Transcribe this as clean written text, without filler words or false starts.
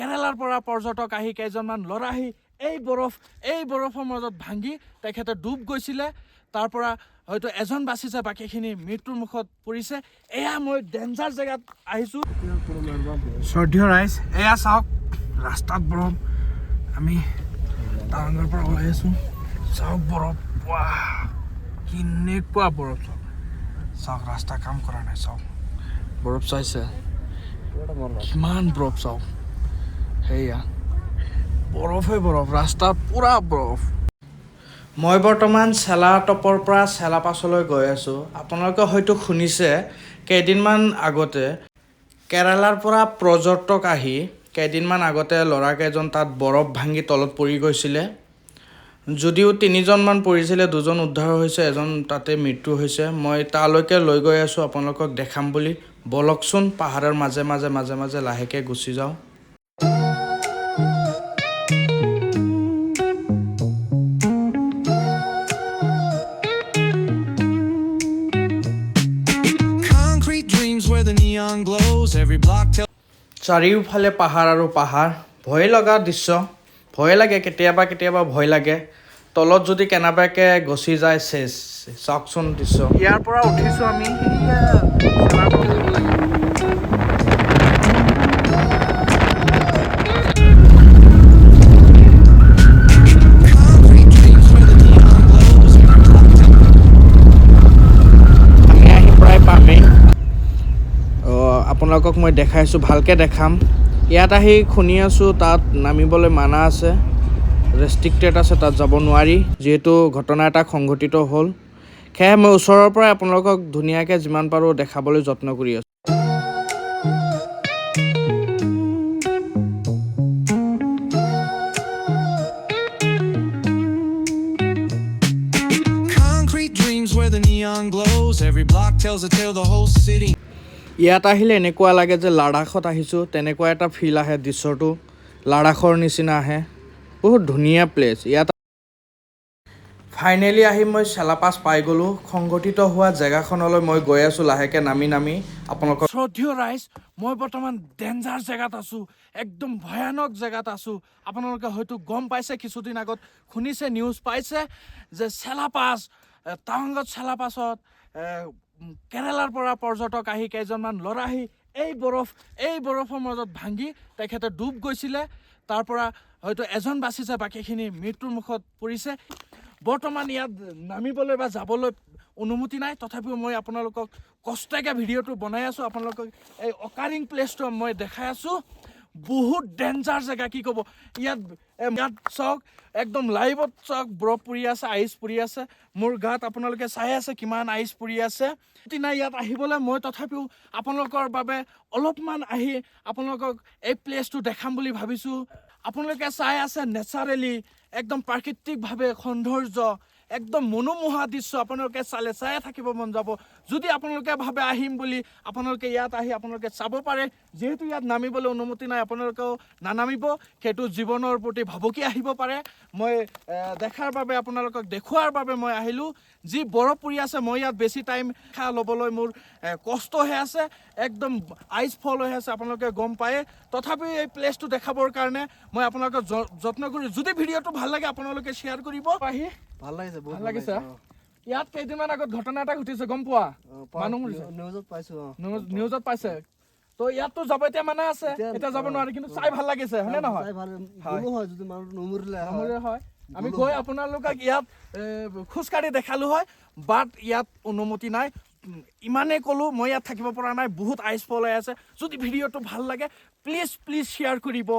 কেৰালাৰ পৰা পৰ্যটক আহি কেইজনমান ল'ৰা আহি এই বৰফৰ মাজত ভাঙি তেখেতে ডুব গৈছিলে। তাৰ পৰা হয়তো এজন বাচিছে, বাকীখিনি মৃত্যুৰ মুখত পৰিছে। এয়া মই ডেঞ্জাৰ জেগাত আহিছোঁ। শ্ৰদ্ধেয় ৰাইজ, এয়া চাওক ৰাস্তাত বৰফ। আমি টাৱাঙৰ পৰা ওলাই আছোঁ। চাওক বৰফ, কেনেকুৱা বৰফ চাওক। চাওক ৰাস্তা কাম কৰা নাই, চাওক বৰফ চাইছে কিমান বৰফ চাওক। সেয়া বৰফে বৰফ, ৰাস্তাত পুৰা বৰফ। মই বৰ্তমান চেলাটপৰ পৰা চেলাপাছলৈ গৈ আছোঁ। আপোনালোকে হয়তো শুনিছে কেইদিনমান আগতে কেৰালাৰ পৰা পৰ্যটক আহি কেইদিনমান আগতে ল'ৰাকেইজন তাত বৰফ ভাঙি তলত পৰি গৈছিলে। যদিও 3জনমান পৰিছিলে, 2জন উদ্ধাৰ হৈছে, এজন তাতে মৃত্যু হৈছে। মই তালৈকে লৈ গৈ আছোঁ আপোনালোকক দেখাম বুলি। বলকচোন পাহাৰৰ মাজে মাজে লাহেকৈ গুচি যাওঁ। চাৰিওফালে পাহাৰ আৰু পাহাৰ, ভয় লগা দৃশ্য। ভয় লাগে কেতিয়াবা ভয় লাগে। তলত যদি কেনেবাকৈ গচি যায় চেচ। চাওকচোন দৃশ্য। ইয়াৰ পৰা উঠিছোঁ আমি আপোনালোকক মই দেখাইছোঁ, ভালকৈ দেখাম। ইয়াত আহি শুনি আছোঁ তাত নামিবলৈ মানা আছে, ৰেষ্ট্ৰিক্টেড আছে, তাত যাব নোৱাৰি, যিহেতু ঘটনা এটা সংঘটিত হ'ল। সেয়েহে মই ওচৰৰ পৰাই আপোনালোকক ধুনীয়াকৈ যিমান পাৰোঁ দেখাবলৈ যত্ন কৰি আছোঁ। ইয়াত আহিলে এনেকুৱা লাগে যে লাডাখত আহিছোঁ, তেনেকুৱা এটা ফিল আহে। দৃশ্যটো লাডাখৰ নিচিনা আহে। বহুত ধুনীয়া প্লেচ। ইয়াত ফাইনেলি আহি মই চেলাপাছ পাই গ'লোঁ। সংঘটিত হোৱা জেগাখনলৈ মই গৈ আছোঁ লাহেকৈ নামি আপোনালোকৰ। শ্ৰদ্ধেয় ৰাইজ, মই বৰ্তমান ডেঞ্জাৰ জেগাত আছোঁ, একদম ভয়ানক জেগাত আছোঁ। আপোনালোকে হয়তো গম পাইছে, কিছুদিন আগত শুনিছে, নিউজ পাইছে যে চেলাপাছ, টাৱাঙত চেলাপাছত কেৰালাৰ পৰা পৰ্যটক আহি কেইজনমান ল'ৰা আহি এই বৰফৰ মাজত ভাঙি তেখেতে ডুব গৈছিলে। তাৰ পৰা হয়তো এজন বাচিছে, বাকীখিনি মৃত্যুৰ মুখত পৰিছে। বৰ্তমান ইয়াত নামিবলৈ বা যাবলৈ অনুমতি নাই, তথাপিও মই আপোনালোকক কষ্টকৈ ভিডিঅ'টো বনাই আছোঁ। আপোনালোকক এই অকাৰিং প্লেচটো মই দেখাই আছোঁ। বহুত ডেঞ্জাৰ জেগা, কি ক'ব। ইয়াত চাওক, একদম লাইভত চাওক, বৰফ পৰি আছে, আইচ পৰি আছে। মোৰ গাত আপোনালোকে চাই আছে কিমান আইচ পৰি আছে। নাই ইয়াত আহিবলৈ মই তথাপিও আপোনালোকৰ বাবে অলপমান আহি আপোনালোকক এই প্লেচটো দেখাম বুলি ভাবিছোঁ। আপোনালোকে চাই আছে নেচাৰেলি, একদম প্ৰাকৃতিকভাৱে সৌন্দৰ্য, একদম মনোমোহা দৃশ্য। আপোনালোকে চায়ে থাকিব মন যাব। যদি আপোনালোকে ভাবে আহিম বুলি, আপোনালোকে ইয়াত আহি আপোনালোকে চাব পাৰে। যিহেতু ইয়াত নামিবলৈ অনুমতি নাই, আপোনালোকেও নানামিব। সেইটো জীৱনৰ প্ৰতি ভাবুকি আহিব পাৰে। মই দেখাৰ বাবে, আপোনালোকক দেখুৱাৰ বাবে মই আহিলোঁ। যি বৰফ পৰি আছে, মই ইয়াত বেছি টাইম ল'বলৈ মোৰ কষ্ট হৈ আছে, একদম আইচ ফল হৈ আছে, আপোনালোকে গম পায়ে। তথাপিও এই প্লেচটো দেখাবৰ কাৰণে মই আপোনালোকক যত্ন কৰি, যদি ভিডিঅ'টো ভাল লাগে আপোনালোকে শ্বেয়াৰ কৰিব। আহি ভাল লাগিছে, ভাল লাগিছে। ইয়াত কেইদিনমান আগত ঘটনা এটা ঘটিছে, গম পোৱা? মানুহ নিউজত পাইছে। তো ইয়াততো যাব এতিয়া মানা আছে, এতিয়া যাব নোৱাৰি, কিন্তু চাই ভাল লাগিছে, হয়নে নহয়? হয়। আমি গৈ আপোনালোকক ইয়াত খোজকাঢ়ি দেখালো হয়, বাট ইয়াত অনুমতি নাই। ইমানেই ক'লোঁ, মই ইয়াত থাকিব পৰা নাই, বহুত আইচ ফল হৈ আছে। যদি ভিডিঅ'টো ভাল লাগে প্লিজ শ্বেয়াৰ কৰিব।